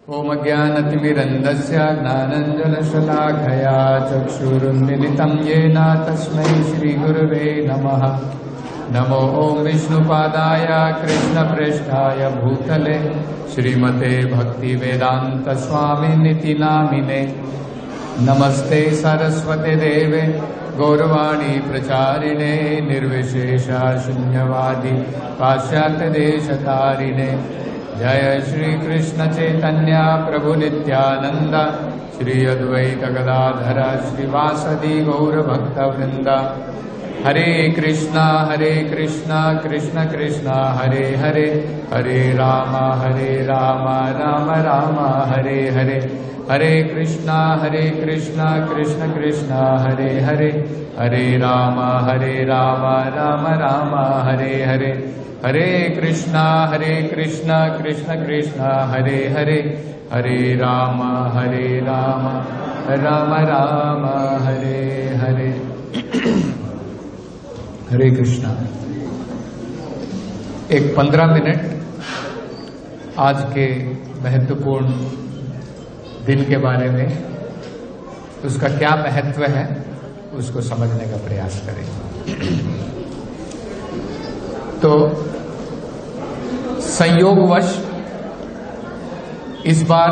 ओम ज्ञानतिमिरन्धस्य ज्ञानाञ्जनशलाकया चक्षुरुन्मिलितं येन तस्मै श्रीगुरवे नमः। नमो ओम विष्णुपादाय कृष्णप्रेष्ठाय भूतले श्रीमते भक्तिवेदांत स्वामिनिति नामिने। नमस्ते सरस्वती देवे गौरवाणी प्रचारिणे निर्विशेषा शून्यवादी पाश्चात्यदेशतारिणे। जय श्री कृष्ण चैतन्य प्रभु नित्यानंद श्री अद्वैत गदाधर श्रीवासदि गौर भक्त वृंद। हरे कृष्णा कृष्ण कृष्ण हरे हरे, हरे राम राम राम हरे हरे। हरे कृष्णा कृष्ण कृष्ण हरे हरे, हरे राम राम राम हरे हरे। हरे कृष्णा कृष्ण कृष्ण हरे हरे, हरे राम राम राम हरे हरे। हरे कृष्णा। एक 15 मिनट आज के महत्वपूर्ण दिन के बारे में, उसका क्या महत्व है उसको समझने का प्रयास करें। तो संयोगवश इस बार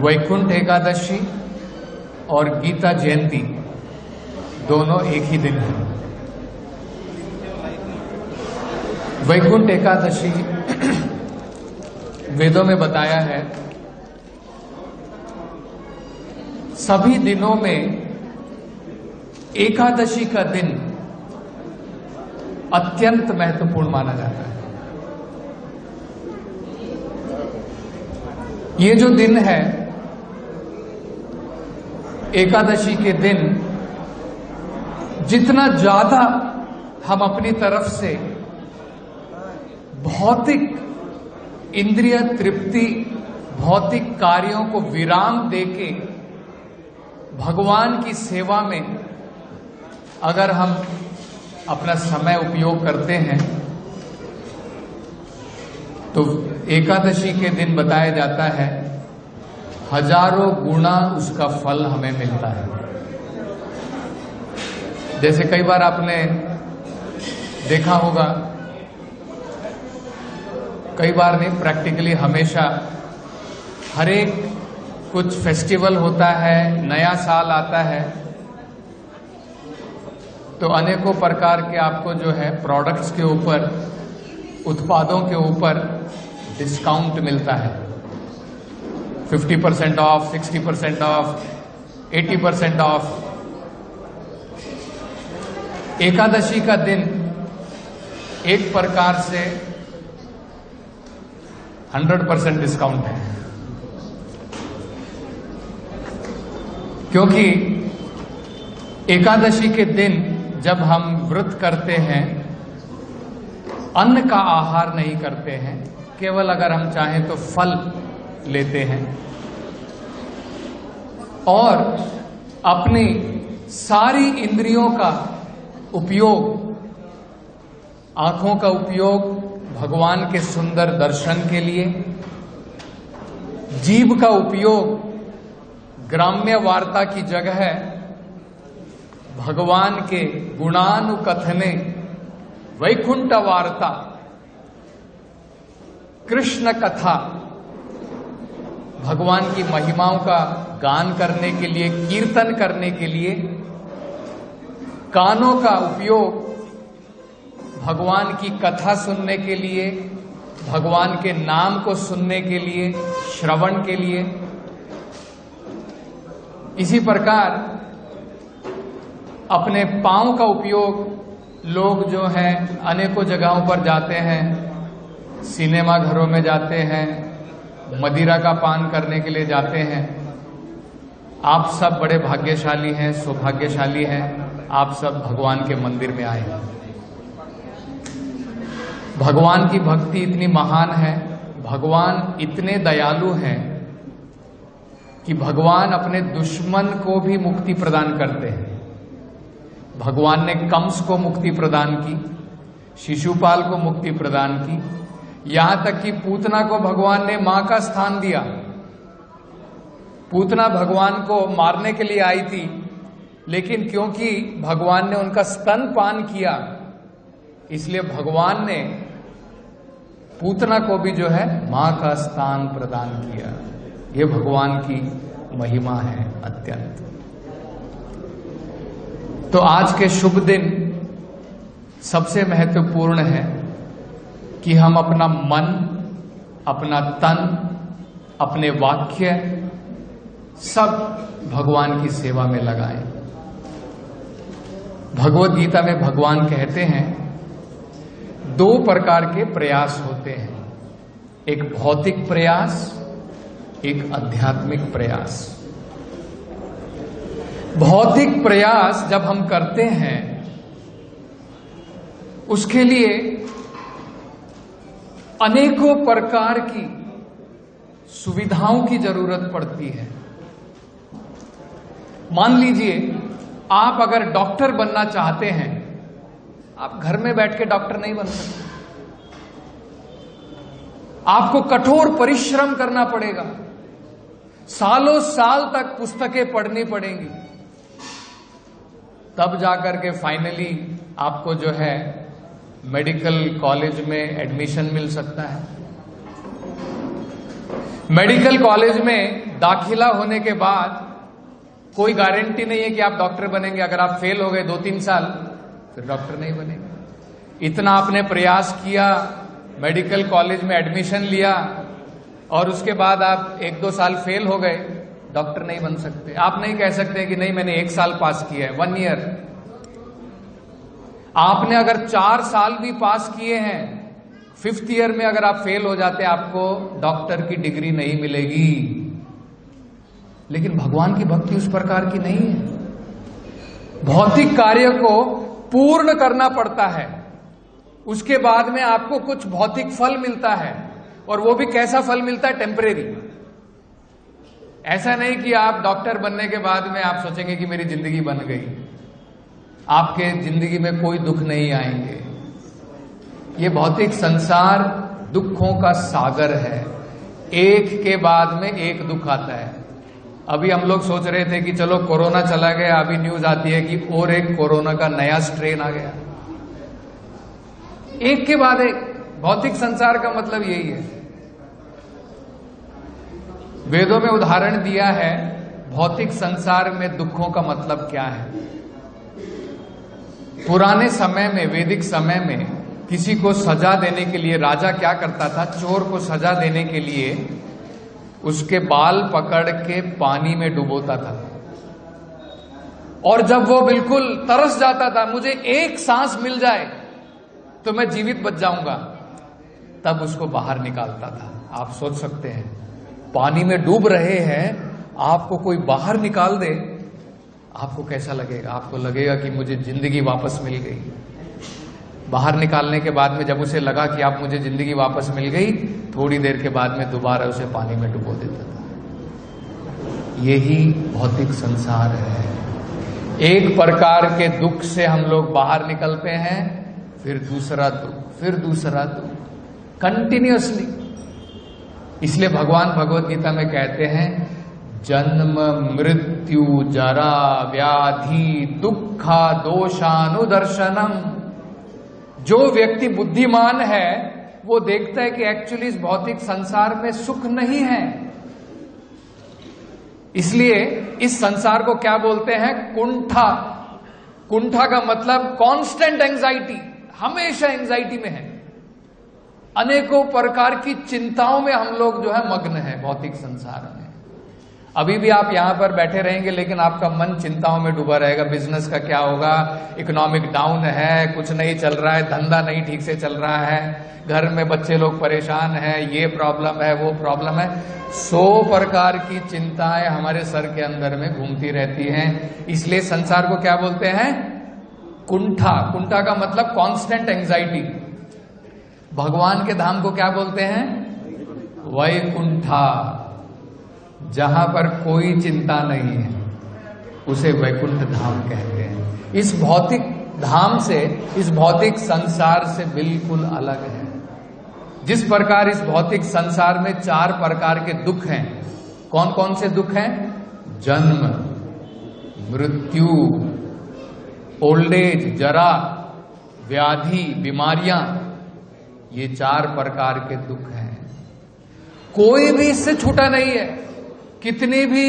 वैकुंठ एकादशी और गीता जयंती दोनों एक ही दिन है। वैकुंठ एकादशी वेदों में बताया है सभी दिनों में एकादशी का दिन अत्यंत महत्वपूर्ण माना जाता है। ये जो दिन है एकादशी के दिन, जितना ज्यादा हम अपनी तरफ से भौतिक इंद्रिय तृप्ति, भौतिक कार्यों को विराम देके भगवान की सेवा में अगर हम अपना समय उपयोग करते हैं तो एकादशी के दिन बताया जाता है हजारों गुना उसका फल हमें मिलता है। जैसे कई बार आपने देखा होगा, कई बार नहीं, प्रैक्टिकली हमेशा हर एक कुछ फेस्टिवल होता है, नया साल आता है तो अनेकों प्रकार के आपको जो है प्रोडक्ट्स के ऊपर, उत्पादों के ऊपर डिस्काउंट मिलता है। 50% ऑफ, 60% ऑफ, 80% ऑफ। एकादशी का दिन एक प्रकार से 100% डिस्काउंट है, क्योंकि एकादशी के दिन जब हम व्रत करते हैं अन्न का आहार नहीं करते हैं, केवल अगर हम चाहें तो फल लेते हैं और अपनी सारी इंद्रियों का उपयोग, आंखों का उपयोग भगवान के सुंदर दर्शन के लिए, जीभ का उपयोग ग्राम्य वार्ता की जगह भगवान के गुणानुकथने, वैकुंठ वार्ता, कृष्ण कथा, भगवान की महिमाओं का गान करने के लिए, कीर्तन करने के लिए, कानों का उपयोग भगवान की कथा सुनने के लिए, भगवान के नाम को सुनने के लिए, श्रवण के लिए। इसी प्रकार अपने पांव का उपयोग लोग जो हैं अनेकों जगहों पर जाते हैं, सिनेमा घरों में जाते हैं, मदिरा का पान करने के लिए जाते हैं। आप सब बड़े भाग्यशाली हैं, सौभाग्यशाली हैं, आप सब भगवान के मंदिर में आए हैं। भगवान की भक्ति इतनी महान है, भगवान इतने दयालु हैं कि भगवान अपने दुश्मन को भी मुक्ति प्रदान करते हैं। भगवान ने कंस को मुक्ति प्रदान की, शिशुपाल को मुक्ति प्रदान की, यहां तक कि पूतना को भगवान ने मां का स्थान दिया पूतना भगवान को मारने के लिए आई थी, लेकिन क्योंकि भगवान ने उनका स्तनपान किया, इसलिए भगवान ने पूतना को भी जो है मां का स्थान प्रदान किया। ये भगवान की महिमा है अत्यंत। तो आज के शुभ दिन सबसे महत्वपूर्ण है कि हम अपना मन, अपना तन, अपने वाक्य सब भगवान की सेवा में लगाएं। भगवत गीता में भगवान कहते हैं 2 प्रकार के प्रयास होते हैं, एक भौतिक प्रयास, एक आध्यात्मिक प्रयास। भौतिक प्रयास जब हम करते हैं उसके लिए अनेकों प्रकार की सुविधाओं की जरूरत पड़ती है। मान लीजिए आप अगर डॉक्टर बनना चाहते हैं, आप घर में बैठ के डॉक्टर नहीं बन सकते, आपको कठोर परिश्रम करना पड़ेगा, सालों साल तक पुस्तकें पढ़नी पड़ेंगी, तब जाकर के फाइनली आपको जो है मेडिकल कॉलेज में एडमिशन मिल सकता है। मेडिकल कॉलेज में दाखिला होने के बाद कोई गारंटी नहीं है कि आप डॉक्टर बनेंगे। अगर आप फेल हो गए 2-3 साल, फिर डॉक्टर नहीं बनेंगे। इतना आपने प्रयास किया, मेडिकल कॉलेज में एडमिशन लिया और उसके बाद आप 1-2 साल फेल हो गए, डॉक्टर नहीं बन सकते। आप नहीं कह सकते कि नहीं मैंने 1 साल पास किया है, 1 ईयर। आपने अगर 4 साल भी पास किए हैं, 5th ईयर में अगर आप फेल हो जाते, आपको डॉक्टर की डिग्री नहीं मिलेगी। लेकिन भगवान की भक्ति उस प्रकार की नहीं है। भौतिक कार्य को पूर्ण करना पड़ता है, उसके बाद में आपको कुछ भौतिक फल मिलता है, और वो भी कैसा फल मिलता है? टेम्परेरी। ऐसा नहीं कि आप डॉक्टर बनने के बाद में आप सोचेंगे कि मेरी जिंदगी बन गई। आपके जिंदगी में कोई दुख नहीं आएंगे। ये भौतिक संसार दुखों का सागर है, एक के बाद में एक दुख आता है। अभी हम लोग सोच रहे थे कि चलो कोरोना चला गया, अभी न्यूज आती है कि और एक कोरोना का नया स्ट्रेन आ गया। एक के बाद एक। भौतिक संसार का मतलब यही है। वेदों में उदाहरण दिया है भौतिक संसार में दुखों का मतलब क्या है। पुराने समय में, वैदिक समय में किसी को सजा देने के लिए राजा क्या करता था? चोर को सजा देने के लिए उसके बाल पकड़ के पानी में डुबोता था, और जब वो बिल्कुल तरस जाता था, मुझे एक सांस मिल जाए तो मैं जीवित बच जाऊंगा, तब उसको बाहर निकालता था। आप सोच सकते हैं, पानी में डूब रहे हैं, आपको कोई बाहर निकाल दे, आपको कैसा लगेगा? आपको लगेगा कि मुझे जिंदगी वापस मिल गई। बाहर निकालने के बाद में जब उसे लगा कि आप मुझे जिंदगी वापस मिल गई, थोड़ी देर के बाद में दोबारा उसे पानी में डुबो देता था। यही भौतिक संसार है। एक प्रकार के दुख से हम लोग बाहर निकलते हैं, फिर दूसरा दुख, फिर दूसरा दुख, कंटिन्यूअसली। इसलिए भगवान भगवत गीता में कहते हैं जन्म मृत्यु जरा व्याधि दुखा दोषानुदर्शनम। जो व्यक्ति बुद्धिमान है वो देखता है कि एक्चुअली इस भौतिक संसार में सुख नहीं है। इसलिए इस संसार को क्या बोलते हैं? कुंठा। कुंठा का मतलब कांस्टेंट एंजाइटी, हमेशा एंजाइटी में है। अनेकों प्रकार की चिंताओं में हम लोग जो है मग्न है भौतिक संसार में। अभी भी आप यहां पर बैठे रहेंगे, लेकिन आपका मन चिंताओं में डूबा रहेगा। बिजनेस का क्या होगा, इकोनॉमिक डाउन है, कुछ नहीं चल रहा है, धंधा नहीं ठीक से चल रहा है, घर में बच्चे लोग परेशान हैं, ये प्रॉब्लम है, वो प्रॉब्लम है। 100 प्रकार की चिंताएं हमारे सर के अंदर में घूमती रहती हैं। इसलिए संसार को क्या बोलते हैं? कुंठा। कुंठा का मतलब कांस्टेंट एंजाइटी। भगवान के धाम को क्या बोलते हैं? वैकुंठा। जहां पर कोई चिंता नहीं है उसे वैकुंठ धाम कहते हैं। इस भौतिक धाम से, इस भौतिक संसार से बिल्कुल अलग है। जिस प्रकार इस भौतिक संसार में 4 प्रकार के दुख हैं, कौन कौन से दुख हैं? जन्म, मृत्यु, ओल्ड एज, जरा, व्याधि, बीमारियां, ये 4 प्रकार के दुख हैं। कोई भी इससे छूटा नहीं है। कितनी भी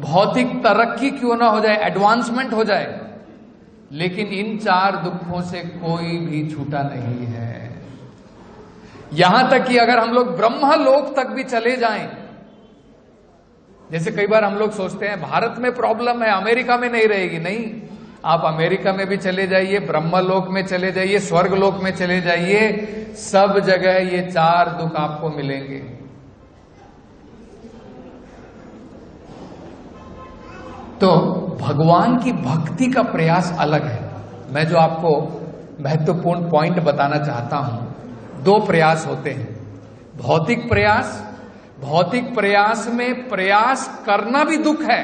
भौतिक तरक्की क्यों ना हो जाए, एडवांसमेंट हो जाए, लेकिन इन 4 दुखों से कोई भी छूटा नहीं है। यहां तक कि अगर हम लोग ब्रह्मलोक तक भी चले जाएं, जैसे कई बार हम लोग सोचते हैं भारत में प्रॉब्लम है, अमेरिका में नहीं रहेगी। नहीं, आप अमेरिका में भी चले जाइए, ब्रह्मलोक में चले जाइए, स्वर्गलोक में चले जाइए, सब जगह ये 4 दुख आपको मिलेंगे। तो भगवान की भक्ति का प्रयास अलग है। मैं जो आपको महत्वपूर्ण पॉइंट बताना चाहता हूं, 2 प्रयास होते हैं। भौतिक प्रयास, भौतिक प्रयास में प्रयास करना भी दुख है,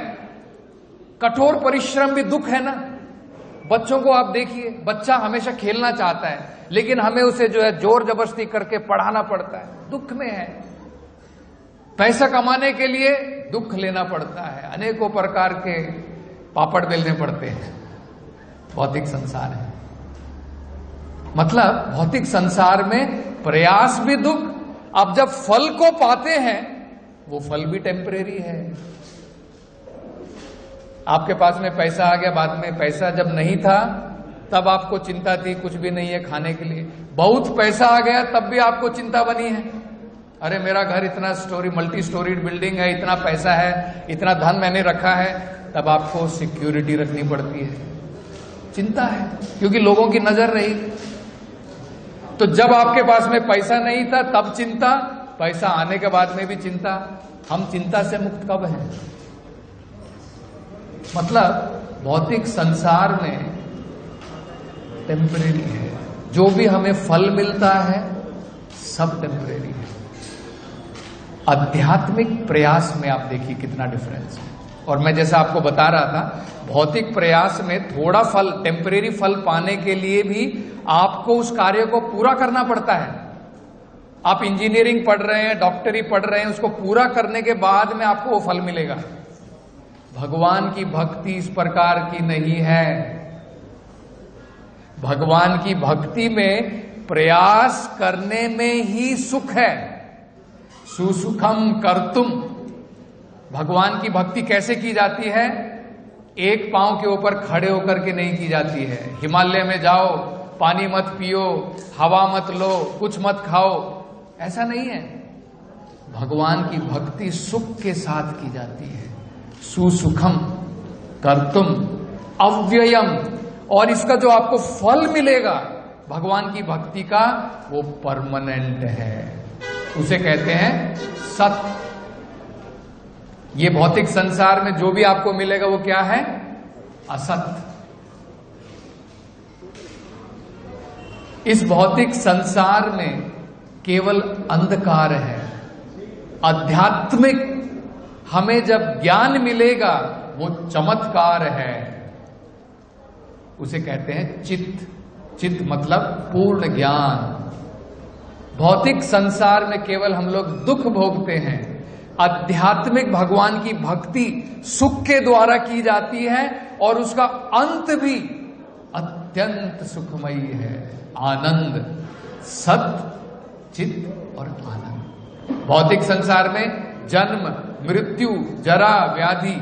कठोर परिश्रम भी दुख है ना। बच्चों को आप देखिए, बच्चा हमेशा खेलना चाहता है, लेकिन हमें उसे जो है जोर जबरदस्ती करके पढ़ाना पड़ता है, दुख में है। पैसा कमाने के लिए दुख लेना पड़ता है, अनेकों प्रकार के पापड़ बेलने पड़ते हैं। भौतिक संसार है, मतलब भौतिक संसार में प्रयास भी दुख। अब जब फल को पाते हैं, वो फल भी टेम्परेरी है। आपके पास में पैसा आ गया, बाद में पैसा जब नहीं था तब आपको चिंता थी, कुछ भी नहीं है खाने के लिए। बहुत पैसा आ गया तब भी आपको चिंता बनी है, अरे मेरा घर इतना मल्टी स्टोरीड बिल्डिंग है, इतना पैसा है, इतना धन मैंने रखा है। तब आपको सिक्योरिटी रखनी पड़ती है, चिंता है, क्योंकि लोगों की नजर रही। तो जब आपके पास में पैसा नहीं था तब चिंता, पैसा आने के बाद में भी चिंता। हम चिंता से मुक्त कब हैं? मतलब भौतिक संसार में टेम्परेरी है, जो भी हमें फल मिलता है सब टेम्परेरी है। आध्यात्मिक प्रयास में आप देखिए कितना डिफरेंस है। और मैं जैसा आपको बता रहा था, भौतिक प्रयास में थोड़ा फल, टेम्परेरी फल पाने के लिए भी आपको उस कार्य को पूरा करना पड़ता है। आप इंजीनियरिंग पढ़ रहे हैं, डॉक्टरी पढ़ रहे हैं, उसको पूरा करने के बाद में आपको वो फल मिलेगा। भगवान की भक्ति इस प्रकार की नहीं है। भगवान की भक्ति में प्रयास करने में ही सुख है। सुसुखम कर्तुम। भगवान की भक्ति कैसे की जाती है? एक पांव के ऊपर खड़े होकर के नहीं की जाती है। हिमालय में जाओ, पानी मत पियो, हवा मत लो, कुछ मत खाओ, ऐसा नहीं है। भगवान की भक्ति सुख के साथ की जाती है। सुसुखम कर्तुम अव्ययम। और इसका जो आपको फल मिलेगा भगवान की भक्ति का, वो परमानेंट है, उसे कहते हैं सत्य। ये भौतिक संसार में जो भी आपको मिलेगा वो क्या है? असत्य। इस भौतिक संसार में केवल अंधकार है। आध्यात्मिक हमें जब ज्ञान मिलेगा वो चमत्कार है, उसे कहते हैं चित्त। चित्त मतलब पूर्ण ज्ञान। भौतिक संसार में केवल हम लोग दुख भोगते हैं। आध्यात्मिक भगवान की भक्ति सुख के द्वारा की जाती है और उसका अंत भी अत्यंत सुखमयी है। आनंद, सत्य, चित्त और आनंद। भौतिक संसार में जन्म, मृत्यु, जरा, व्याधि,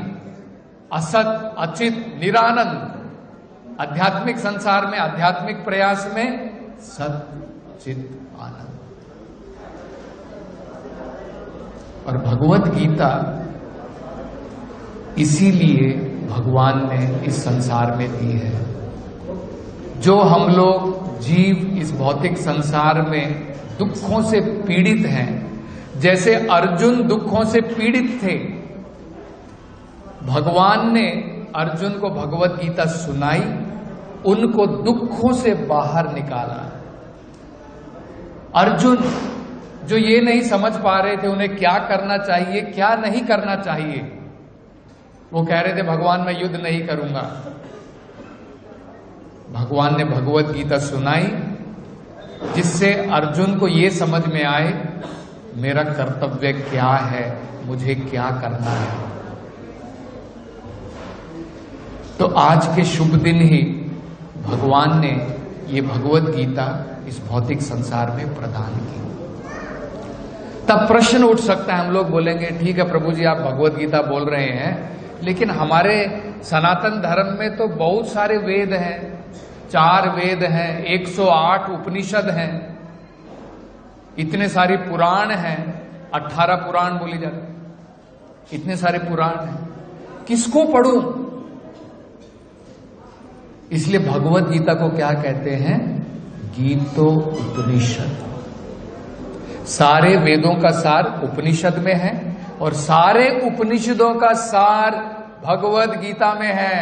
असत, अचित, निरानंद। आध्यात्मिक संसार में, आध्यात्मिक प्रयास में सत्य, चित्त, आनंद। और भगवत गीता इसीलिए भगवान ने इस संसार में दी है। जो हम लोग जीव इस भौतिक संसार में दुखों से पीड़ित हैं, जैसे अर्जुन दुखों से पीड़ित थे, भगवान ने अर्जुन को भगवत गीता सुनाई, उनको दुखों से बाहर निकाला। अर्जुन जो ये नहीं समझ पा रहे थे उन्हें क्या करना चाहिए, क्या नहीं करना चाहिए, वो कह रहे थे भगवान मैं युद्ध नहीं करूंगा। भगवान ने भगवत गीता सुनाई जिससे अर्जुन को ये समझ में आए मेरा कर्तव्य क्या है, मुझे क्या करना है। तो आज के शुभ दिन ही भगवान ने ये भगवत गीता इस भौतिक संसार में प्रदान की। तब प्रश्न उठ सकता है, हम लोग बोलेंगे ठीक है प्रभु जी आप भगवत गीता बोल रहे हैं, लेकिन हमारे सनातन धर्म में तो बहुत सारे वेद हैं, 4 वेद हैं, 108 उपनिषद हैं, इतने सारे पुराण हैं, 18 पुराण बोली जाती, इतने सारे पुराण हैं, किसको पढ़ूं? इसलिए भगवत गीता को क्या कहते हैं? गीतो उपनिषद। सारे वेदों का सार उपनिषद में है और सारे उपनिषदों का सार भगवत गीता में है।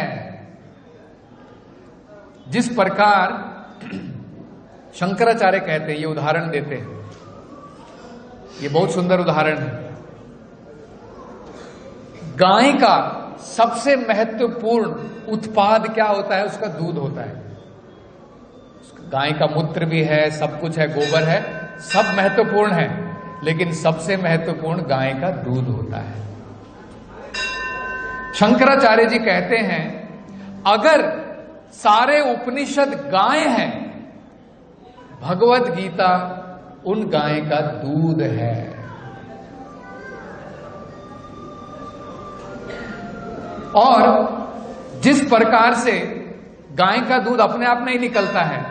जिस प्रकार शंकराचार्य कहते हैं, ये उदाहरण देते हैं, ये बहुत सुंदर उदाहरण है। गाय का सबसे महत्वपूर्ण उत्पाद क्या होता है? उसका दूध होता है। गाय का मूत्र भी है, सब कुछ है, गोबर है, सब महत्वपूर्ण है, लेकिन सबसे महत्वपूर्ण गाय का दूध होता है। शंकराचार्य जी कहते हैं अगर सारे उपनिषद गाय हैं, भगवत गीता उन गाय का दूध है। और जिस प्रकार से गाय का दूध अपने आप नहीं निकलता है,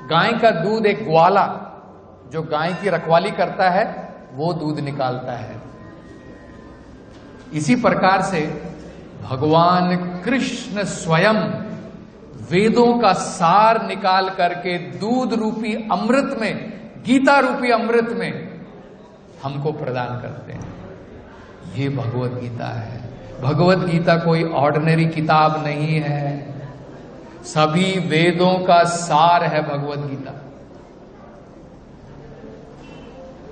गाय का दूध एक ग्वाला जो गाय की रखवाली करता है वो दूध निकालता है। इसी प्रकार से भगवान कृष्ण स्वयं वेदों का सार निकाल करके दूध रूपी अमृत में, गीता रूपी अमृत में हमको प्रदान करते हैं। ये भगवत गीता है। भगवत गीता कोई ऑर्डिनरी किताब नहीं है, सभी वेदों का सार है भगवत गीता।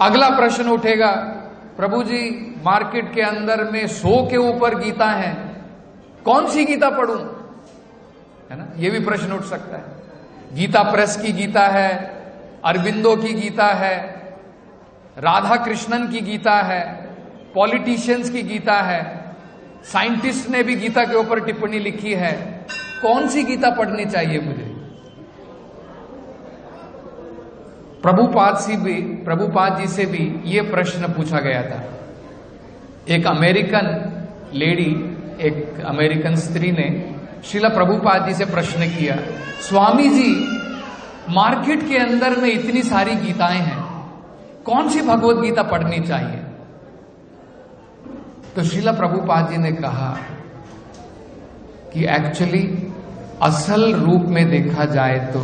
अगला प्रश्न उठेगा, प्रभु जी मार्केट के अंदर में 100 के ऊपर गीता है, कौन सी गीता पढ़ूं? है ना, यह भी प्रश्न उठ सकता है। गीता प्रेस की गीता है, अरविंदो की गीता है, राधा कृष्णन की गीता है, पॉलिटिशियंस की गीता है, साइंटिस्ट ने भी गीता के ऊपर टिप्पणी लिखी है, कौन सी गीता पढ़नी चाहिए मुझे? प्रभुपाद जी से भी यह प्रश्न पूछा गया था। एक अमेरिकन लेडी, एक अमेरिकन स्त्री ने श्रीला प्रभुपाद जी से प्रश्न किया, स्वामी जी मार्केट के अंदर में इतनी सारी गीताएं हैं, कौन सी भगवत गीता पढ़नी चाहिए? तो श्रीला प्रभुपाद जी ने कहा कि एक्चुअली असल रूप में देखा जाए तो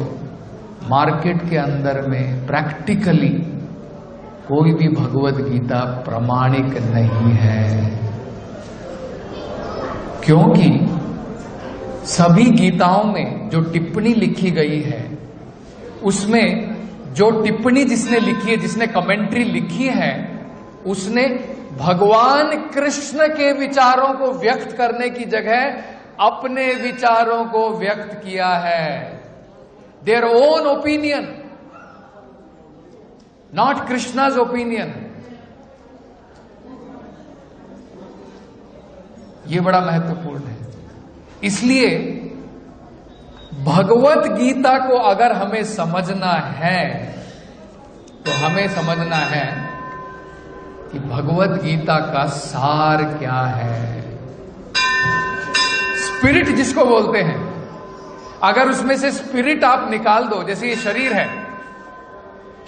मार्केट के अंदर में प्रैक्टिकली कोई भी भगवत गीता प्रामाणिक नहीं है, क्योंकि सभी गीताओं में जो टिप्पणी लिखी गई है, उसमें जो टिप्पणी जिसने लिखी है, जिसने कमेंट्री लिखी है, उसने भगवान कृष्ण के विचारों को व्यक्त करने की जगह अपने विचारों को व्यक्त किया है। Their own opinion, not Krishna's opinion. यह बड़ा महत्वपूर्ण है। इसलिए भगवत गीता को अगर हमें समझना है तो हमें समझना है कि भगवत गीता का सार क्या है। स्पिरिट जिसको बोलते हैं, अगर उसमें से स्पिरिट आप निकाल दो, जैसे ये शरीर है,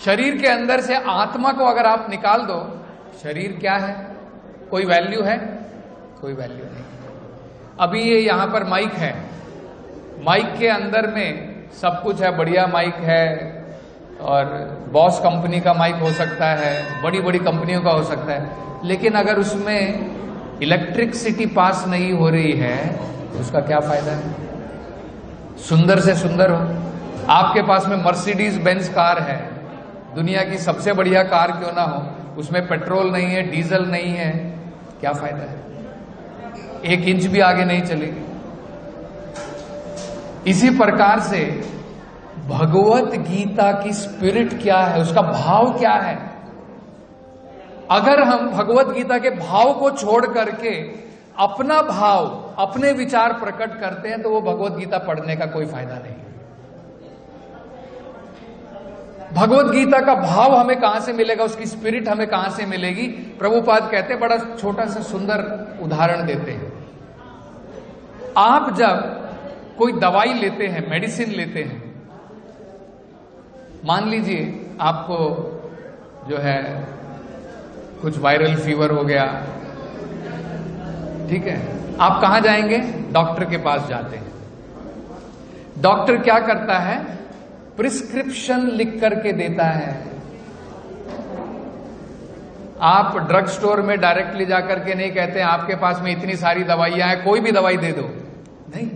शरीर के अंदर से आत्मा को अगर आप निकाल दो, शरीर क्या है? कोई वैल्यू है? कोई वैल्यू नहीं। अभी ये यहां पर माइक है, माइक के अंदर में सब कुछ है, बढ़िया माइक है, और बॉस कंपनी का माइक हो सकता है, बड़ी बड़ी कंपनियों का हो सकता है, लेकिन अगर उसमें इलेक्ट्रिसिटी पास नहीं हो रही है तो उसका क्या फायदा है? सुंदर से सुंदर हो, आपके पास में मर्सिडीज बेंज कार है, दुनिया की सबसे बढ़िया कार क्यों ना हो, उसमें पेट्रोल नहीं है, डीजल नहीं है, क्या फायदा है? 1 इंच भी आगे नहीं चलेगी। इसी प्रकार से भगवत गीता की स्पिरिट क्या है, उसका भाव क्या है? अगर हम भगवत गीता के भाव को छोड़ करके अपना भाव, अपने विचार प्रकट करते हैं तो वो भगवत गीता पढ़ने का कोई फायदा नहीं। भगवत गीता का भाव हमें कहां से मिलेगा, उसकी स्पिरिट हमें कहां से मिलेगी? प्रभुपाद कहते हैं, बड़ा छोटा सा सुंदर उदाहरण देते हैं। आप जब कोई दवाई लेते हैं, मेडिसिन लेते हैं, मान लीजिए आपको जो है कुछ वायरल फीवर हो गया, ठीक है, आप कहां जाएंगे? डॉक्टर के पास जाते हैं। डॉक्टर क्या करता है? प्रिस्क्रिप्शन लिख करके देता है। आप ड्रग स्टोर में डायरेक्टली जाकर के नहीं कहते हैं आपके पास में इतनी सारी दवाइयां हैं, कोई भी दवाई दे दो, नहीं।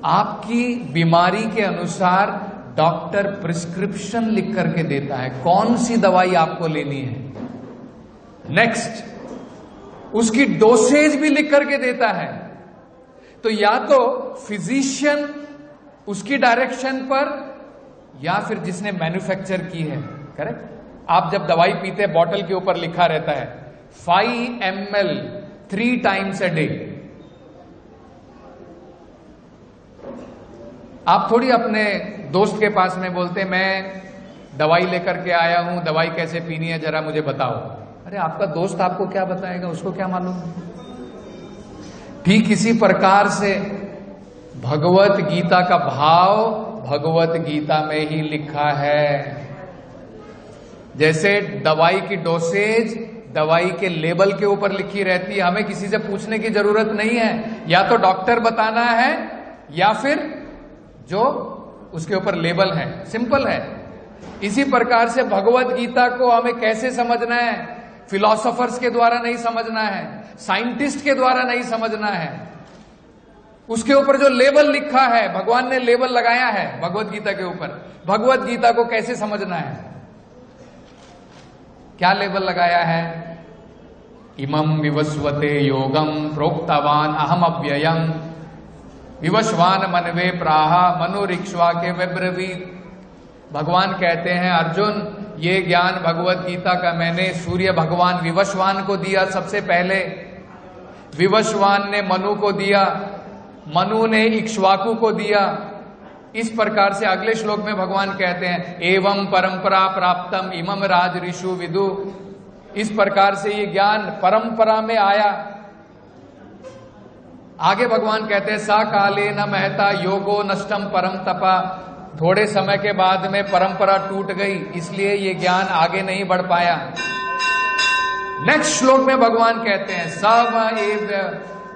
आपकी बीमारी के अनुसार डॉक्टर प्रिस्क्रिप्शन लिख करके देता है, कौन सी दवाई आपको लेनी है। नेक्स्ट, उसकी डोसेज भी लिख करके देता है। तो या तो फिजिशियन उसकी डायरेक्शन पर, या फिर जिसने मैन्युफैक्चर की है, करेक्ट। आप जब दवाई पीते हैं, बॉटल के ऊपर लिखा रहता है 5 ml 3 times a day। आप थोड़ी अपने दोस्त के पास में बोलते हैं मैं दवाई लेकर के आया हूं, दवाई कैसे पीनी है जरा मुझे बताओ। अरे आपका दोस्त आपको क्या बताएगा, उसको क्या मालूम। ठीक इसी प्रकार से भगवत गीता का भाव भगवत गीता में ही लिखा है। जैसे दवाई की डोसेज दवाई के लेबल के ऊपर लिखी रहती है, हमें किसी से पूछने की जरूरत नहीं है, या तो डॉक्टर बताना है या फिर जो उसके ऊपर लेबल है, सिंपल है। इसी प्रकार से भगवत गीता को हमें कैसे समझना है? फिलोसोफर्स के द्वारा नहीं समझना है, साइंटिस्ट के द्वारा नहीं समझना है। उसके ऊपर जो लेबल लिखा है, भगवान ने लेबल लगाया है भगवत गीता के ऊपर, भगवत गीता को कैसे समझना है? क्या लेबल लगाया है? इमं विवस्वते योगम प्रोक्तवान अहम अव्ययम विवस्वान मनवे प्राहा मनुरिक्ष्वा के विब्रवीत। भगवान कहते हैं अर्जुन, ये ज्ञान भगवत गीता का मैंने सूर्य भगवान विवस्वान को दिया सबसे पहले। विवस्वान ने मनु को दिया, मनु ने इक्ष्वाकु को दिया। इस प्रकार से अगले श्लोक में भगवान कहते हैं एवं परंपरा प्राप्तम इमम राज ऋषु विदु। इस प्रकार से ये ज्ञान परंपरा में आया। आगे भगवान कहते हैं सा काले न महता योगो नष्टम परम तपा। थोड़े समय के बाद में परंपरा टूट गई, इसलिए ये ज्ञान आगे नहीं बढ़ पाया। नेक्स्ट श्लोक में भगवान कहते हैं सब एव,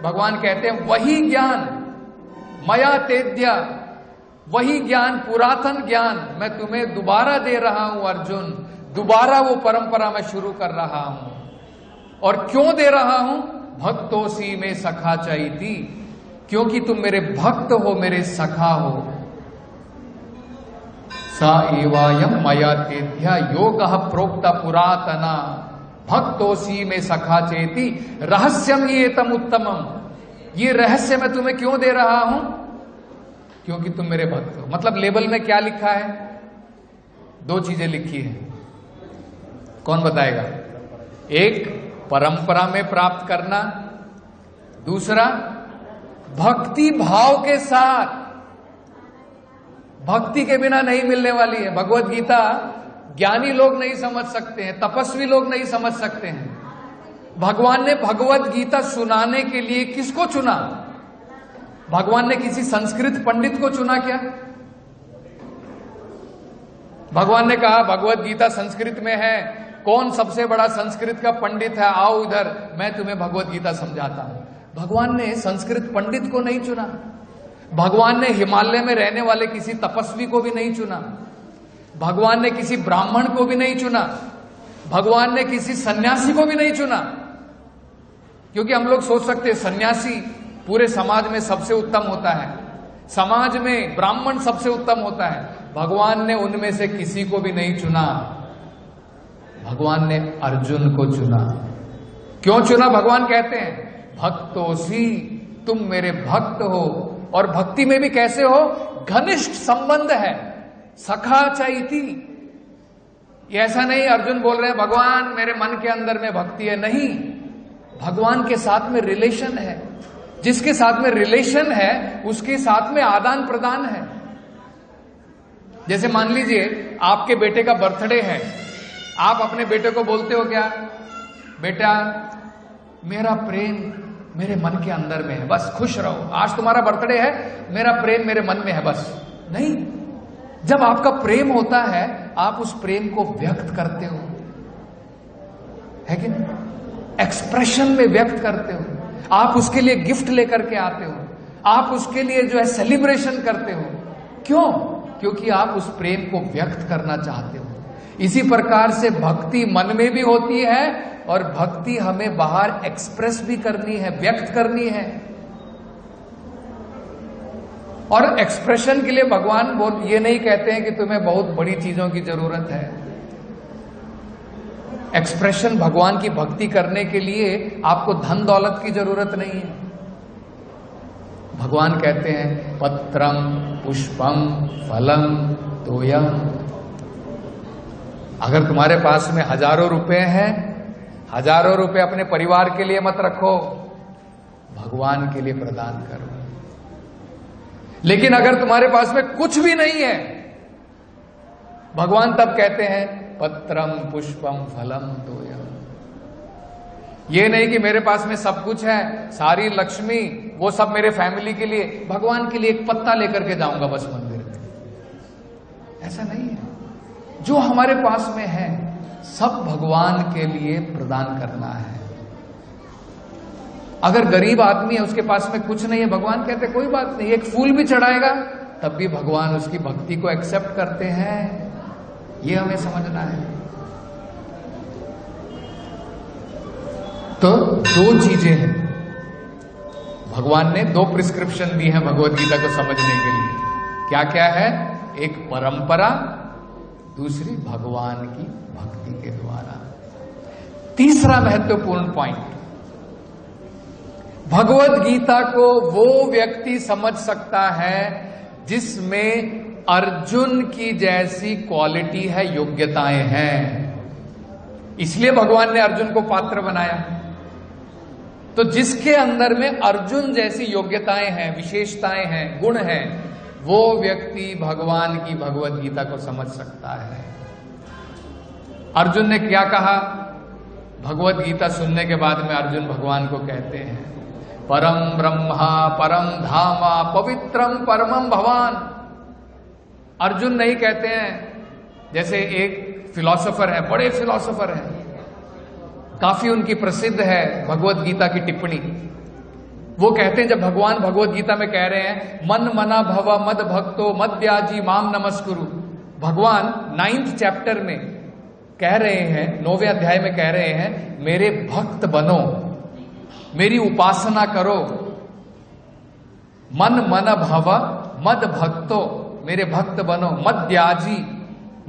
भगवान कहते हैं वही ज्ञान मया तेद्या, वही ज्ञान पुरातन ज्ञान मैं तुम्हें दोबारा दे रहा हूं अर्जुन। दोबारा वो परंपरा मैं शुरू कर रहा हूं। और क्यों दे रहा हूं? भक्तोसी में सखा चैती, क्योंकि तुम मेरे भक्त हो, मेरे सखा हो। सा एवायम मया तेद्या योगः प्रोक्त पुरातना भक्तोसी में सखा चेती रहस्यम ये तम उत्तमम। ये रहस्य मैं तुम्हें क्यों दे रहा हूं? क्योंकि तुम मेरे भक्त हो। मतलब लेबल में क्या लिखा है? दो चीजें लिखी है, कौन बताएगा? एक परंपरा में प्राप्त करना, दूसरा भक्ति भाव के साथ। भक्ति के बिना नहीं मिलने वाली है भगवत गीता। ज्ञानी लोग नहीं समझ सकते हैं, तपस्वी लोग नहीं समझ सकते हैं। भगवान ने भगवत गीता सुनाने के लिए किसको चुना? भगवान ने किसी संस्कृत पंडित को चुना क्या? भगवान ने कहा भगवत गीता संस्कृत में है, कौन सबसे बड़ा संस्कृत का पंडित है, आओ इधर मैं तुम्हें भगवत गीता समझाता हूं। भगवान ने संस्कृत पंडित को नहीं चुना। भगवान ने हिमालय में रहने वाले किसी तपस्वी को भी नहीं चुना। भगवान ने किसी ब्राह्मण को भी नहीं चुना। भगवान ने किसी सन्यासी को भी नहीं चुना। क्योंकि हम लोग सोच सकते हैं सन्यासी पूरे समाज में सबसे उत्तम होता है, समाज में ब्राह्मण सबसे उत्तम होता है। भगवान ने उनमें से किसी को भी नहीं चुना। भगवान ने अर्जुन को चुना। क्यों चुना? भगवान कहते हैं भक्तोसी, तुम मेरे भक्त हो। और भक्ति में भी कैसे हो? घनिष्ठ संबंध है, सखा चैती। ये ऐसा नहीं अर्जुन बोल रहे हैं भगवान मेरे मन के अंदर में भक्ति है, नहीं, भगवान के साथ में रिलेशन है। जिसके साथ में रिलेशन है उसके साथ में आदान प्रदान है। जैसे मान लीजिए आपके बेटे का बर्थडे है, आप अपने बेटे को बोलते हो क्या, बेटा मेरा प्रेम मेरे मन के अंदर में है, बस खुश रहो, आज तुम्हारा बर्थडे है, मेरा प्रेम मेरे मन में है, बस। नहीं, जब आपका प्रेम होता है आप उस प्रेम को व्यक्त करते हो, है कि नहीं? एक्सप्रेशन में व्यक्त करते हो। आप उसके लिए गिफ्ट लेकर के आते हो, आप उसके लिए जो है सेलिब्रेशन करते हो। क्यों? क्योंकि आप उस प्रेम को व्यक्त करना चाहते हो। इसी प्रकार से भक्ति मन में भी होती है और भक्ति हमें बाहर एक्सप्रेस भी करनी है, व्यक्त करनी है। और एक्सप्रेशन के लिए भगवान ये नहीं कहते हैं कि तुम्हें बहुत बड़ी चीजों की जरूरत है। एक्सप्रेशन भगवान की भक्ति करने के लिए आपको धन दौलत की जरूरत नहीं है। भगवान कहते हैं पत्रम पुष्पम फलम तोयम। अगर तुम्हारे पास में हजारों रुपए हैं, हजारों रुपए अपने परिवार के लिए मत रखो, भगवान के लिए प्रदान करो। लेकिन अगर तुम्हारे पास में कुछ भी नहीं है, भगवान तब कहते हैं पत्रम पुष्पम फलम तोयम। ये नहीं कि मेरे पास में सब कुछ है, सारी लक्ष्मी, वो सब मेरे फैमिली के लिए, भगवान के लिए एक पत्ता लेकर के जाऊंगा बस मंदिर में, ऐसा नहीं है। जो हमारे पास में है सब भगवान के लिए प्रदान करना है। अगर गरीब आदमी है उसके पास में कुछ नहीं है, भगवान कहते कोई बात नहीं, एक फूल भी चढ़ाएगा तब भी भगवान उसकी भक्ति को एक्सेप्ट करते हैं। ये हमें समझना है। तो दो चीजें हैं, भगवान ने दो प्रिस्क्रिप्शन दी है भगवत गीता को समझने के लिए। क्या क्या है? एक परंपरा, दूसरी भगवान की भक्ति के द्वारा। तीसरा महत्वपूर्ण पॉइंट, भगवत गीता को वो व्यक्ति समझ सकता है जिसमें अर्जुन की जैसी क्वालिटी है, योग्यताएं हैं। इसलिए भगवान ने अर्जुन को पात्र बनाया। तो जिसके अंदर में अर्जुन जैसी योग्यताएं हैं, विशेषताएं हैं, गुण हैं, वो व्यक्ति भगवान की भगवत गीता को समझ सकता है। अर्जुन ने क्या कहा? भगवत गीता सुनने के बाद में अर्जुन भगवान को कहते हैं परम ब्रह्मा परम धामा पवित्रम परमम भवान। अर्जुन नहीं कहते हैं, जैसे एक फिलॉसफर है, बड़े फिलॉसफर हैं, काफी उनकी प्रसिद्ध है भगवत गीता की टिप्पणी। वो कहते हैं, जब भगवान भगवत गीता में कह रहे हैं मन मना भव मद भक्तो मद्याजी माम नमस्कुरु, भगवान 9th चैप्टर में कह रहे हैं, 9वें अध्याय में कह रहे हैं मेरे भक्त बनो, मेरी उपासना करो। मन मन भव मद भक्तो, मेरे भक्त बनो, मद्याजी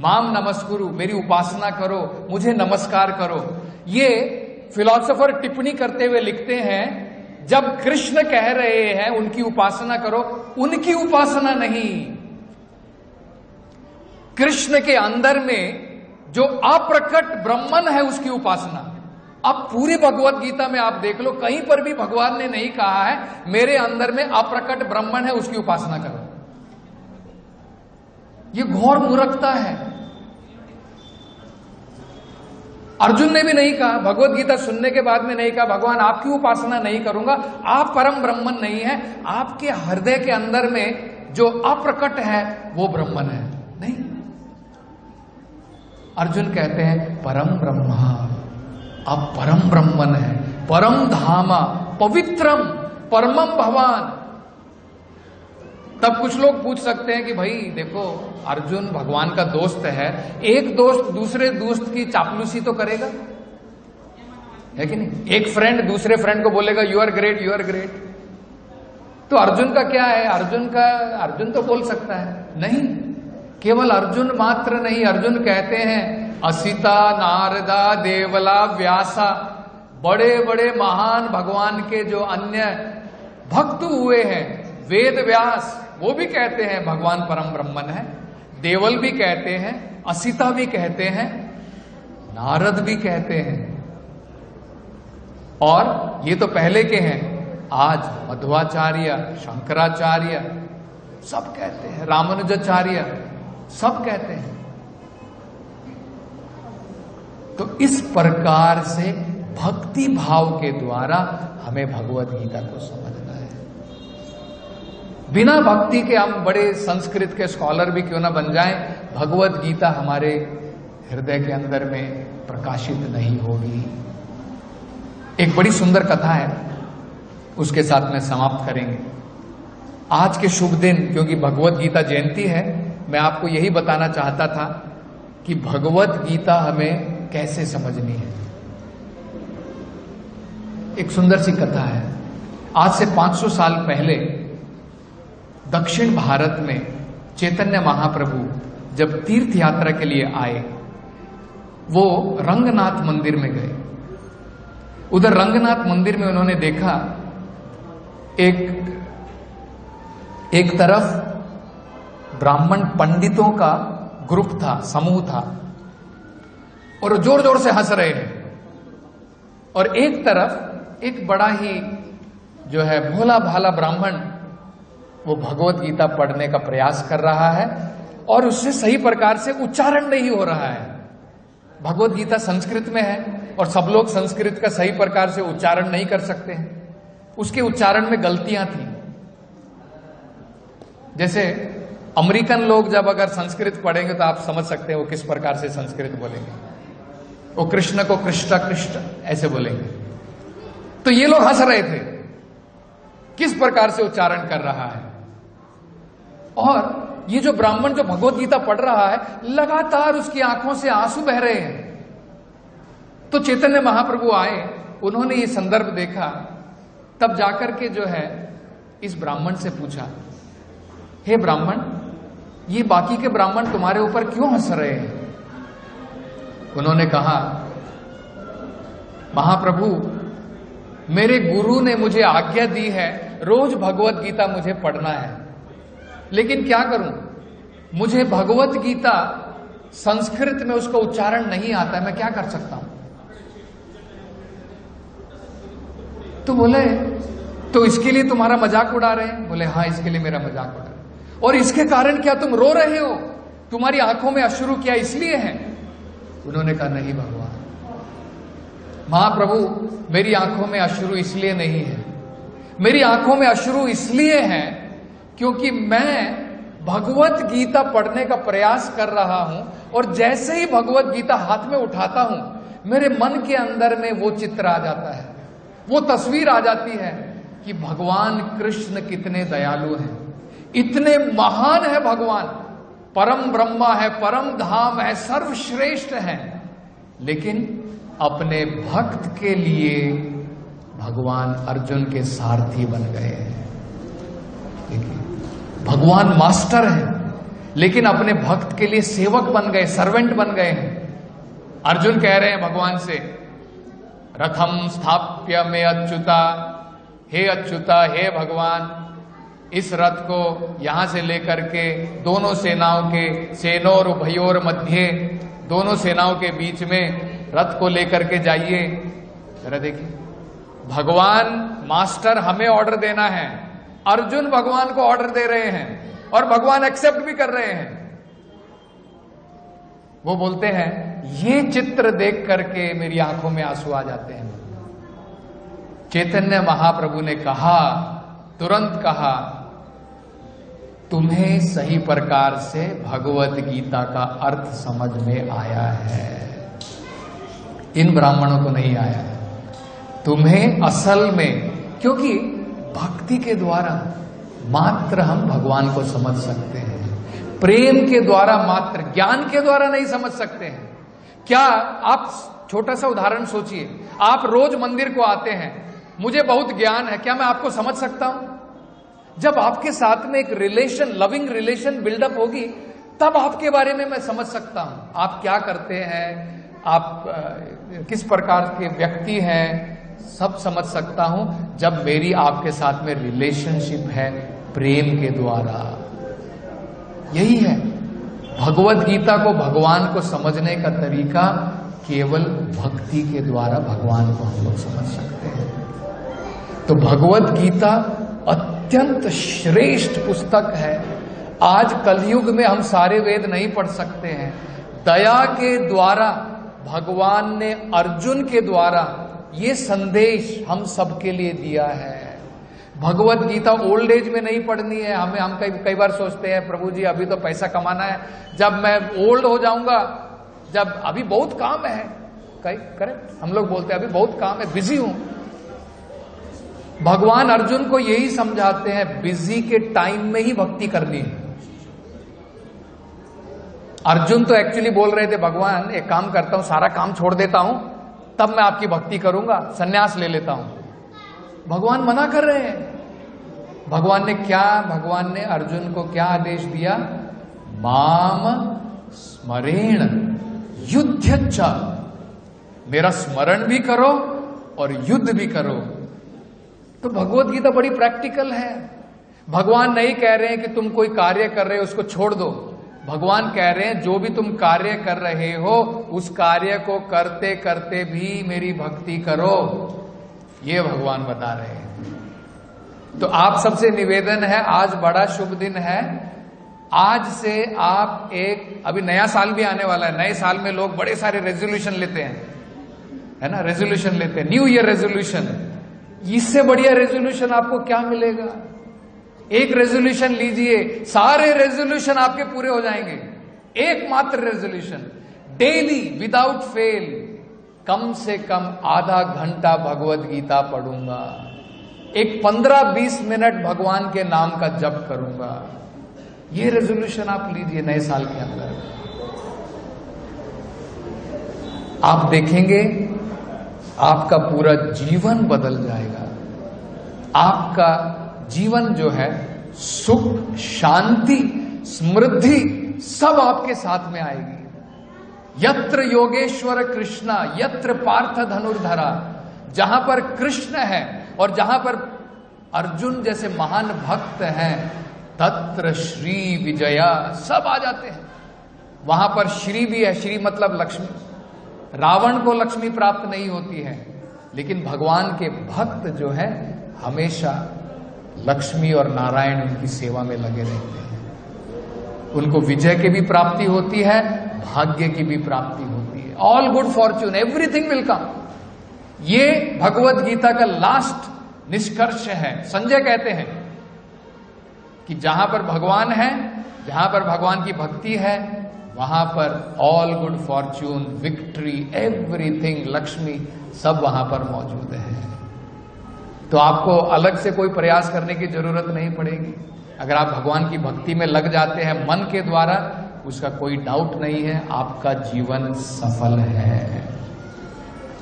माम नमस्कुरु, मेरी उपासना करो, मुझे नमस्कार करो। ये फिलॉसफर टिप्पणी करते हुए लिखते हैं जब कृष्ण कह रहे हैं उनकी उपासना करो, उनकी उपासना नहीं, कृष्ण के अंदर में जो अप्रकट ब्रह्मन है उसकी उपासना। अब पूरी भगवत गीता में आप देख लो, कहीं पर भी भगवान ने नहीं कहा है मेरे अंदर में अप्रकट ब्रह्मन है उसकी उपासना करो। ये घोर मूर्खता है। अर्जुन ने भी नहीं कहा, भगवत गीता सुनने के बाद में नहीं कहा भगवान आपकी उपासना नहीं करूंगा, आप परम ब्रह्मन नहीं है, आपके हृदय के अंदर में जो अप्रकट है वो ब्रह्मन है। नहीं, अर्जुन कहते हैं परम ब्रह्मा, आप परम ब्रह्मन है, परम धामा पवित्रम परमम भवान। तब कुछ लोग पूछ सकते हैं कि भाई देखो अर्जुन भगवान का दोस्त है, एक दोस्त दूसरे दोस्त की चापलूसी तो करेगा, है कि नहीं? एक फ्रेंड दूसरे फ्रेंड को बोलेगा you are great, you are great. तो अर्जुन का क्या है? अर्जुन तो बोल सकता है। नहीं, केवल अर्जुन मात्र नहीं, अर्जुन कहते हैं असिता नारदा देवला व्यासा, बड़े बड़े महान भगवान के जो अन्य भक्त हुए हैं, वेद व्यास, वो भी कहते हैं भगवान परम ब्रह्मन है, देवल भी कहते हैं, असिता भी कहते हैं। नारद भी कहते हैं, और ये तो पहले के हैं, आज मध्वाचार्य, शंकराचार्य सब कहते हैं, रामानुजाचार्य सब कहते हैं। तो इस प्रकार से भक्ति भाव के द्वारा हमें भगवत गीता को समझना है। बिना भक्ति के हम बड़े संस्कृत के स्कॉलर भी क्यों ना बन जाएं, भगवत गीता हमारे हृदय के अंदर में प्रकाशित नहीं होगी। एक बड़ी सुंदर कथा है, उसके साथ में समाप्त करेंगे। आज के शुभ दिन, क्योंकि भगवत गीता जयंती है, मैं आपको यही बताना चाहता था कि भगवत गीता हमें कैसे समझनी है। एक सुंदर सी कथा है। आज से 500 साल पहले दक्षिण भारत में चैतन्य महाप्रभु जब तीर्थ यात्रा के लिए आए, वो रंगनाथ मंदिर में गए। उधर रंगनाथ मंदिर में उन्होंने देखा एक तरफ ब्राह्मण पंडितों का ग्रुप था, समूह था, और जोर जोर से हंस रहे हैं, और एक तरफ एक बड़ा ही जो है भोला भाला ब्राह्मण वो भगवत गीता पढ़ने का प्रयास कर रहा है, और उससे सही प्रकार से उच्चारण नहीं हो रहा है। भगवत गीता संस्कृत में है और सब लोग संस्कृत का सही प्रकार से उच्चारण नहीं कर सकते हैं, उसके उच्चारण में गलतियां थी। जैसे अमेरिकन लोग जब अगर संस्कृत पढ़ेंगे तो आप समझ सकते हैं वो किस प्रकार से संस्कृत बोलेंगे। वो कृष्ण को कृष्ण कृष्ण ऐसे बोलेंगे। तो ये लोग हंस रहे थे किस प्रकार से उच्चारण कर रहा है। और ये जो ब्राह्मण जो भगवत गीता पढ़ रहा है, लगातार उसकी आंखों से आंसू बह रहे हैं। तो चैतन्य महाप्रभु आए, उन्होंने ये संदर्भ देखा, तब जाकर के जो है इस ब्राह्मण से पूछा, हे ब्राह्मण, ये बाकी के ब्राह्मण तुम्हारे ऊपर क्यों हंस रहे हैं? उन्होंने कहा, महाप्रभु, मेरे गुरु ने मुझे आज्ञा दी है रोज भगवत गीता मुझे पढ़ना है, लेकिन क्या करूं, मुझे भगवत गीता संस्कृत में उसका उच्चारण नहीं आता है, मैं क्या कर सकता हूं? तो बोले, तो इसके लिए तुम्हारा मजाक उड़ा रहे हैं? बोले, हाँ, इसके लिए मेरा मजाक उड़ा रहे हैं। और इसके कारण क्या तुम रो रहे हो? तुम्हारी आंखों में अश्रु क्या इसलिए है? उन्होंने कहा, नहीं भगवान, महाप्रभु, मेरी आंखों में अश्रु इसलिए नहीं है, मेरी आंखों में अश्रु इसलिए है क्योंकि मैं भगवत गीता पढ़ने का प्रयास कर रहा हूं, और जैसे ही भगवत गीता हाथ में उठाता हूं, मेरे मन के अंदर में वो चित्र आ जाता है, वो तस्वीर आ जाती है कि भगवान कृष्ण कितने दयालु हैं, इतने महान है भगवान, परम ब्रह्मा है, परम धाम है, सर्वश्रेष्ठ है, लेकिन अपने भक्त के लिए भगवान अर्जुन के सारथी बन गए हैं। देखिए, भगवान मास्टर है, लेकिन अपने भक्त के लिए सेवक बन गए, सर्वेंट बन गए हैं। अर्जुन कह रहे हैं भगवान से, रथम स्थाप्य में अच्युता, हे अच्युता, हे भगवान, इस रथ को यहां से लेकर के दोनों सेनाओं के, सेनोर उभयोर मध्य, दोनों सेनाओं के बीच में रथ को लेकर के जाइए। जरा देखिए, भगवान मास्टर हमें ऑर्डर देना है, अर्जुन भगवान को ऑर्डर दे रहे हैं, और भगवान एक्सेप्ट भी कर रहे हैं। वो बोलते हैं, ये चित्र देख करके मेरी आंखों में आंसू आ जाते हैं। चैतन्य महाप्रभु ने कहा, तुरंत कहा, तुम्हें सही प्रकार से भगवत गीता का अर्थ समझ में आया है, इन ब्राह्मणों को नहीं आया है। तुम्हें असल में, क्योंकि भक्ति के द्वारा मात्र हम भगवान को समझ सकते हैं, प्रेम के द्वारा मात्र, ज्ञान के द्वारा नहीं समझ सकते हैं। क्या आप छोटा सा उदाहरण सोचिए, आप रोज मंदिर को आते हैं, मुझे बहुत ज्ञान है, क्या मैं आपको समझ सकता हूं? जब आपके साथ में एक रिलेशन, लविंग रिलेशन बिल्डअप होगी, तब आपके बारे में मैं समझ सकता हूं। आप क्या करते हैं, आप किस प्रकार के व्यक्ति हैं, सब समझ सकता हूं जब मेरी आपके साथ में रिलेशनशिप है प्रेम के द्वारा। यही है भगवत गीता को, भगवान को समझने का तरीका केवल भक्ति के द्वारा भगवान को हम लोग समझ सकते हैं। तो भगवत गीता अत्यंत श्रेष्ठ पुस्तक है। आज कलयुग में हम सारे वेद नहीं पढ़ सकते हैं। दया के द्वारा भगवान ने अर्जुन के द्वारा ये संदेश हम सबके लिए दिया है। भगवत गीता ओल्ड एज में नहीं पढ़नी है। हम कई बार सोचते हैं प्रभु जी अभी तो पैसा कमाना है, जब मैं ओल्ड हो जाऊंगा, जब अभी बहुत काम है, करेक्ट हम लोग बोलते हैं अभी बहुत काम है, बिजी हूं। भगवान अर्जुन को यही समझाते हैं बिजी के टाइम में ही भक्ति करनी है। अर्जुन तो एक्चुअली बोल रहे थे भगवान एक काम करता हूं, सारा काम छोड़ देता हूं, तब मैं आपकी भक्ति करूंगा, सन्यास ले लेता हूं। भगवान मना कर रहे हैं। भगवान ने अर्जुन को क्या आदेश दिया? माम स्मरेण युद्धच्च, मेरा स्मरण भी करो और युद्ध भी करो। तो भगवत गीता बड़ी प्रैक्टिकल है। भगवान नहीं कह रहे हैं कि तुम कोई कार्य कर रहे हो उसको छोड़ दो। भगवान कह रहे हैं जो भी तुम कार्य कर रहे हो उस कार्य को करते करते भी मेरी भक्ति करो, ये भगवान बता रहे हैं। तो आप सबसे निवेदन है, आज बड़ा शुभ दिन है, आज से आप अभी नया साल भी आने वाला है, नए साल में लोग बड़े सारे रेजोल्यूशन लेते हैं, है ना, रेजोल्यूशन लेते हैं, न्यू ईयर रेजोल्यूशन। इससे बढ़िया रेजोल्यूशन आपको क्या मिलेगा? एक रेजोल्यूशन लीजिए, सारे रेजोल्यूशन आपके पूरे हो जाएंगे। एकमात्र रेजोल्यूशन, डेली विदाउट फेल कम से कम आधा घंटा भगवत गीता पढ़ूंगा, एक 15-20 मिनट भगवान के नाम का जप करूंगा। ये रेजोल्यूशन आप लीजिए नए साल के अंदर। आप देखेंगे आपका पूरा जीवन बदल जाएगा। आपका जीवन जो है सुख, शांति, समृद्धि सब आपके साथ में आएगी। यत्र योगेश्वर कृष्णा यत्र पार्थ धनुर्धरा, जहां पर कृष्ण है और जहां पर अर्जुन जैसे महान भक्त हैं, तत्र श्री विजया, सब आ जाते हैं। वहां पर श्री भी है, श्री मतलब लक्ष्मी। रावण को लक्ष्मी प्राप्त नहीं होती है, लेकिन भगवान के भक्त जो है हमेशा लक्ष्मी और नारायण उनकी सेवा में लगे रहते हैं। उनको विजय की भी प्राप्ति होती है, भाग्य की भी प्राप्ति होती है। All good Fortune, everything will come. ये भगवत गीता का लास्ट निष्कर्ष है। संजय कहते हैं कि जहां पर भगवान है, जहां पर भगवान की भक्ति है, वहां पर all good Fortune, victory, everything, Lakshmi सब वहां पर मौजूद है। तो आपको अलग से कोई प्रयास करने की जरूरत नहीं पड़ेगी। अगर आप भगवान की भक्ति में लग जाते हैं मन के द्वारा, उसका कोई डाउट नहीं है, आपका जीवन सफल है।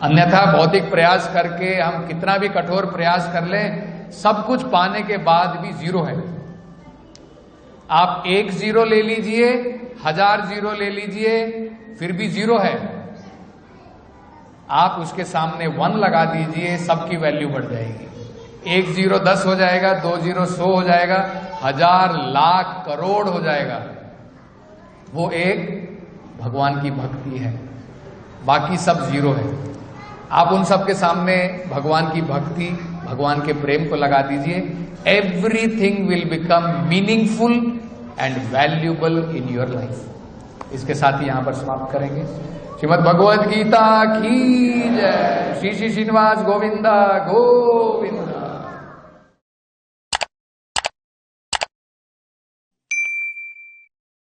अन्यथा भौतिक प्रयास करके हम कितना भी कठोर प्रयास कर लें, सब कुछ पाने के बाद भी जीरो है। आप 1 जीरो ले लीजिए, 1000 जीरो ले लीजिए, फिर भी जीरो है। आप उसके सामने 1 लगा दीजिए, सबकी वैल्यू बढ़ जाएगी। 1 जीरो 10 हो जाएगा, 2 जीरो 100 हो जाएगा, 1000 लाख करोड़ हो जाएगा। वो एक भगवान की भक्ति है, बाकी सब जीरो है। आप उन सब के सामने भगवान की भक्ति, भगवान के प्रेम को लगा दीजिए, everything will become meaningful and valuable in your life. इसके साथ ही यहां पर समाप्त करेंगे। श्रीमद् भगवद गीता की जय। श्री श्री श्रीनिवास गोविंदा गो।